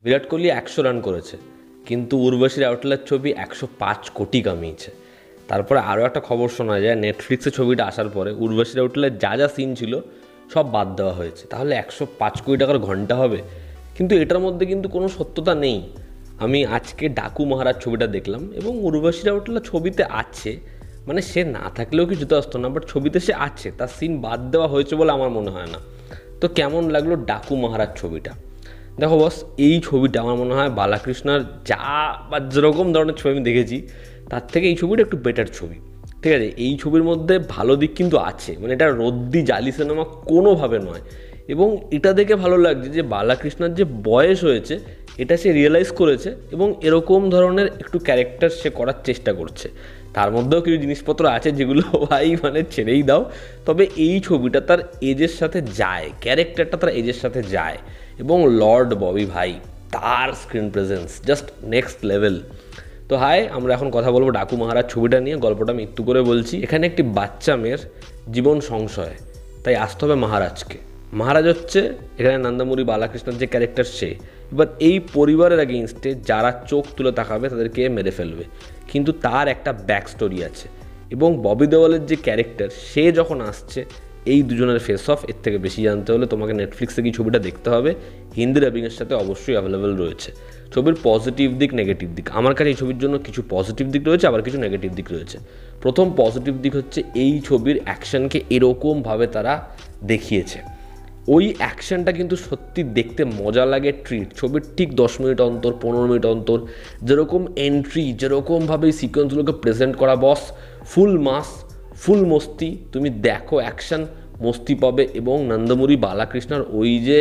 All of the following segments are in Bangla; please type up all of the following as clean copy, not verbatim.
বিরাট কোহলি 100 রান করেছে, কিন্তু উর্বশী রাউটেলার ছবি 105 কোটি কামিয়েছে। তারপরে আরও একটা খবর শোনা যায়, নেটফ্লিক্সে ছবিটা আসার পরে উর্বশী রাউটেলার যা যা সিন ছিল সব বাদ দেওয়া হয়েছে। তাহলে 105 কোটি টাকার ঘন্টা হবে, কিন্তু এটার মধ্যে কিন্তু কোনো সত্যতা নেই। আমি আজকে ডাকু মহারাজ ছবিটা দেখলাম এবং উর্বশী রাউটেলা ছবিতে আছে, মানে সে না থাকলেও কিছু যেতে আসতো না, বাট ছবিতে সে আছে, তার সিন বাদ দেওয়া হয়েছে বলে আমার মনে হয় না। তো কেমন লাগলো ডাকু মহারাজ ছবিটা? দেখো বস, এই ছবিটা আমার মনে হয় বালাকৃষ্ণর যা বা যেরকম ধরনের ছবি আমি দেখেছি তার থেকে এই ছবিটা একটু বেটার ছবি। ঠিক আছে, এই ছবির মধ্যে ভালো দিক কিন্তু আছে, মানে এটা রদ্দি জালি সিনেমা কোনোভাবে নয়। এবং এটা দেখে ভালো লাগছে যে বালাকৃষ্ণর যে বয়স হয়েছে এটা সে রিয়েলাইজ করেছে এবং এরকম ধরনের একটু ক্যারেক্টার সে করার চেষ্টা করছে। তার মধ্যেও কিছু জিনিসপত্র আছে যেগুলো ভাই মানে ছেড়েই দাও, তবে এই ছবিটা তার এজের সাথে যায়, ক্যারেক্টারটা তার এজের সাথে যায়। এবং লর্ড ববি ভাই, তার screen presence just next level. তো হাই, আমরা এখন কথা বলবো ডাকু মহারাজ ছবিটা নিয়ে। গল্পটা আমি একটু করে বলছি। এখানে একটি বাচ্চা মেয়ের জীবন সংশয়, তাই আসতে হবে মহারাজকে। মহারাজ হচ্ছে এখানে নন্দমুরি বালাকৃষ্ণের যে ক্যারেক্টার সে। এবার এই পরিবারের এগেইনস্টে যারা চোখ তুলে তাকাবে তাদেরকে মেরে ফেলবে, কিন্তু তার একটা ব্যাক স্টোরি আছে। এবং ববি দেওয়ালের যে ক্যারেক্টার সে যখন আসছে, এই দুজনের ফেস অফ, এর থেকে বেশি জানতে হলে তোমাকে নেটফ্লিক্সে গিয়ে ছবিটা দেখতে হবে। হিন্দি ডাবিংয়ের সাথে অবশ্যই অ্যাভেলেবেল রয়েছে। ছবির পজিটিভ দিক, নেগেটিভ দিক, আমার কাছে এই ছবির জন্য কিছু পজিটিভ দিক রয়েছে, আবার কিছু নেগেটিভ দিক রয়েছে। প্রথম পজিটিভ দিক হচ্ছে এই ছবির অ্যাকশনকে এরকমভাবে তারা দেখিয়েছে। ওই অ্যাকশনটা কিন্তু সত্যি দেখতে মজা লাগে, ট্রিট। ছবির ঠিক 10 মিনিট অন্তর, 15 মিনিট অন্তর যেরকম এন্ট্রি, যেরকমভাবে এই সিকোয়েন্সগুলোকে প্রেজেন্ট করা, বস ফুল মাস, ফুল মস্তি। তুমি দেখো অ্যাকশন, মস্তি পাবে। এবং নন্দমুরি বালাকৃষ্ণর ওই যে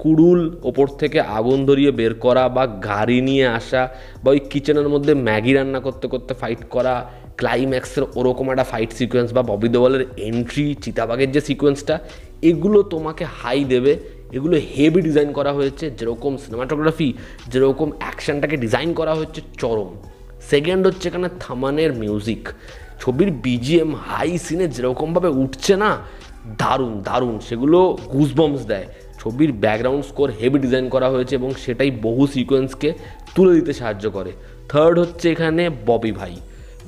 কুড়ুল ওপর থেকে আগুন ধরিয়ে বের করা, বা গাড়ি নিয়ে আসা, বা ওই কিচেনের মধ্যে ম্যাগি রান্না করতে করতে ফাইট করা, ক্লাইম্যাক্সের ওরকম একটা ফাইট সিকোয়েন্স, বা ববি দেওয়ালের এন্ট্রি, চিতাবাঘের যে সিকোয়েন্সটা, এগুলো তোমাকে হাই দেবে। এগুলো হেভি ডিজাইন করা হয়েছে, যেরকম সিনেমাটোগ্রাফি, যেরকম অ্যাকশনটাকে ডিজাইন করা হচ্ছে, চরম। সেকেন্ড হচ্ছে এখানে থামানের মিউজিক। ছবির বিজিএম হাই সিনে যেরকমভাবে উঠছে না, দারুণ দারুণ, সেগুলো গুজবম্স দেয়। ছবির ব্যাকগ্রাউন্ড স্কোর হেভি ডিজাইন করা হয়েছে এবং সেটাই বহু সিকোয়েন্সকে তুলে দিতে সাহায্য করে। থার্ড হচ্ছে এখানে ববি ভাই।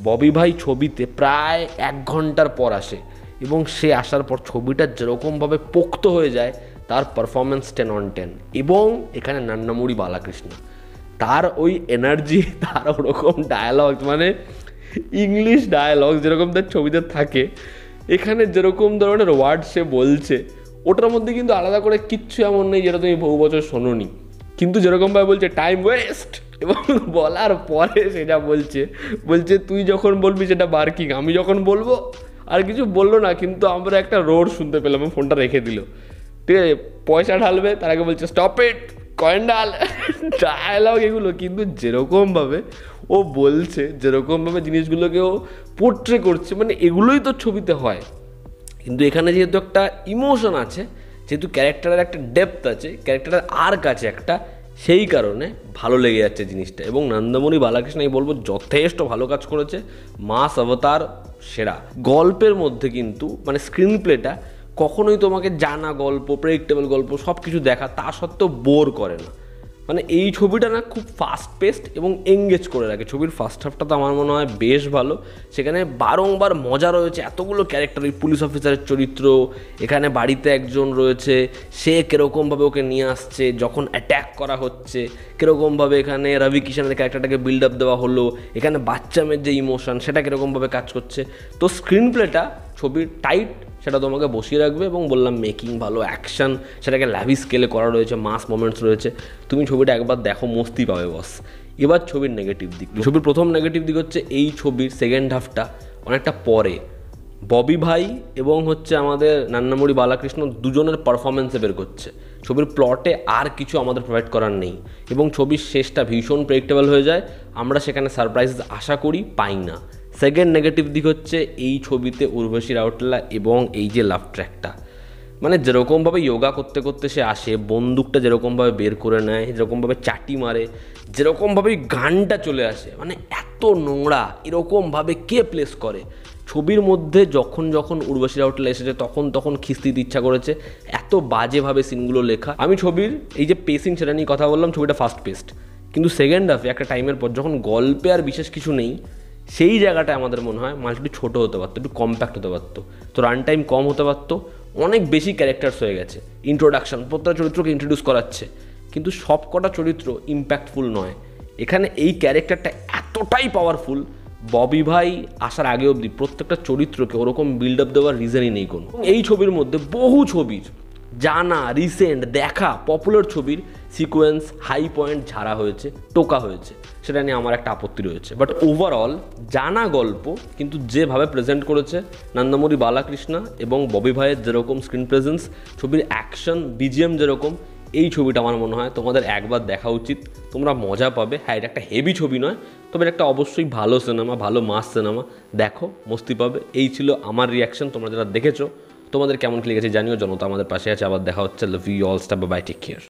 ববি ভাই ছবিতে প্রায় 1 ঘন্টার পর আসে এবং সে আসার পর ছবিটা যেরকমভাবে পোক্ত হয়ে যায়, তার পারফরমেন্স 10 on 10। এবং এখানে নন্দমুরি বালাকৃষ্ণ, তার ওই এনার্জি, তার ওরকম ডায়ালগ, মানে ইংলিশ ডায়ালগ যেরকম তার ছবিতে থাকে, এখানে যেরকম ধরনের ওয়ার্ড সে বলছে, ওটার মধ্যে কিন্তু আলাদা করে কিচ্ছু এমন নেই যেটা তুমি বহু বছর শোনোনি। কিন্তু যেরকমভাবে বলছে টাইম ওয়েস্ট, এবং বলার পরে সেটা বলছে তুই যখন বলবি সেটা বার্কিং, আমি যখন বলবো, আর কিছু বললো না, কিন্তু আমরা একটা রোড শুনতে পেলাম, ফোনটা রেখে দিল। ঠিক আছে, পয়সা ঢালবে তার আগে বলছে স্টপ ইট, কয়েন ডাল, ডায়ালগ এগুলো। কিন্তু যেরকমভাবে ও বলছে, যেরকমভাবে জিনিসগুলোকে ও পোর্ট্রে করছে, মানে এগুলোই তো ছবিতে হয়। কিন্তু এখানে যেহেতু একটা ইমোশন আছে, যেহেতু ক্যারেক্টারের একটা ডেপথ আছে, ক্যারেক্টারের আর্ক আছে একটা, সেই কারণে ভালো লেগে যাচ্ছে জিনিসটা। এবং নন্দমুরি বালাকৃষ্ণ আমি বলবো যথেষ্ট ভালো কাজ করেছে, মাস অবতার সেরা। গল্পের মধ্যে কিন্তু মানে স্ক্রিন প্লেটা কখনোই তোমাকে জানা গল্প, প্রেডিক্টেবল গল্প সব কিছু দেখা, তা সত্ত্বেও বোর করে না। মানে এই ছবিটা না খুব ফাস্ট পেস্ট এবং এঙ্গেজ করে রাখে। ছবির ফার্স্ট হাফটা তো আমার মনে হয় বেশ ভালো, সেখানে বারংবার মজা রয়েছে, এতগুলো ক্যারেক্টার, ওই পুলিশ অফিসারের চরিত্র, এখানে বাড়িতে একজন রয়েছে, সে কীরকমভাবে ওকে নিয়ে আসছে, যখন অ্যাট্যাক করা হচ্ছে কীরকমভাবে এখানে রবি কিষানের ক্যারেক্টারটাকে বিল্ড আপ দেওয়া হলো, এখানে বাচ্চা মেয়ের যে ইমোশন সেটা কীরকমভাবে কাজ করছে। তো স্ক্রিন প্লেটা ছবির টাইট, সেটা তোমাকে বসিয়ে রাখবে। এবং বললাম মেকিং ভালো, অ্যাকশন সেটাকে ল্যাভি স্কেলে করা রয়েছে, মাস মোমেন্টস রয়েছে। তুমি ছবিটা একবার দেখো, মস্তি পাবে বস। এবার ছবির নেগেটিভ দিক। ছবির প্রথম নেগেটিভ দিক হচ্ছে এই ছবির সেকেন্ড হাফটা অনেকটা পরে ববি ভাই এবং হচ্ছে আমাদের নন্দমুরি বালাকৃষ্ণ দুজনের পারফরমেন্সে বের করছে। ছবির প্লটে আর কিছু আমাদের প্রোভাইড করার নেই এবং ছবির শেষটা ভীষণ প্রেডিক্টেবল হয়ে যায়। আমরা সেখানে সারপ্রাইজ আশা করি, পাই না। সেকেন্ড নেগেটিভ দিক হচ্ছে এই ছবিতে উর্বশী রাউটেলা এবং এই যে লাভ ট্র্যাকটা, মানে যেরকমভাবে যোগা করতে করতে সে আসে, বন্দুকটা যেরকমভাবে বের করে নেয়, যেরকমভাবে চাটি মারে, যেরকমভাবে গানটা চলে আসে, মানে এত নোংরা এরকমভাবে কে প্লেস করে? ছবির মধ্যে যখন যখন উর্বশী রাউটেলা এসেছে তখন খিস্তি দিতে ইচ্ছা করেছে, এত বাজেভাবে সিনগুলো লেখা। আমি ছবির এই যে পেসিং সেটা নিয়ে কথা বললাম, ছবিটা ফাস্ট পেস্ট, কিন্তু সেকেন্ড হাফে একটা টাইমের পর যখন গল্পে আর বিশেষ কিছু নেই, সেই জায়গাটায় আমাদের মনে হয় মাল্টি একটু ছোটো হতে পারতো, একটু কম্প্যাক্ট হতে পারতো, তো রান টাইম কম হতে পারতো। অনেক বেশি ক্যারেক্টার্স হয়ে গেছে, ইন্ট্রোডাকশন, প্রত্যেকটা চরিত্রকে ইন্ট্রোডিউস করাচ্ছে, কিন্তু সব কটা চরিত্র ইম্প্যাক্টফুল নয়। এখানে এই ক্যারেক্টারটা এতটাই পাওয়ারফুল, ববি ভাই আসার আগে অবধি প্রত্যেকটা চরিত্রকে ওরকম বিল্ড আপ দেওয়ার রিজনই নেই কোনো। এই ছবির মধ্যে বহু ছবির জানা, রিসেন্ট, দেখা, পপুলার ছবির সিকোয়েন্স, হাই পয়েন্ট ঝাড়া হয়েছে, টোকা হয়েছে, সেটা নিয়ে আমার একটা আপত্তি রয়েছে। বাট ওভারঅল জানা গল্প, কিন্তু যেভাবে প্রেজেন্ট করেছে নন্দমুরি বালাকৃষ্ণা এবং ববি ভাইয়ের যেরকম স্ক্রিন প্রেজেন্স, ছবির অ্যাকশন, বিজিএম যেরকম, এই ছবিটা আমার মনে হয় তোমাদের একবার দেখা উচিত, তোমরা মজা পাবে। হ্যাঁ, এটা একটা হেভি ছবি নয়, তবে এটা একটা অবশ্যই ভালো সিনেমা, ভালো মাস সিনেমা, দেখো মস্তি পাবে। এই ছিল আমার রিয়াকশন। তোমরা যারা দেখেছো তোমাদের কেমন লেগেছে জানিও। জনতা আমাদের পাশে আছে, আবার দেখা হচ্ছে। Love you all, stop, bye, take care.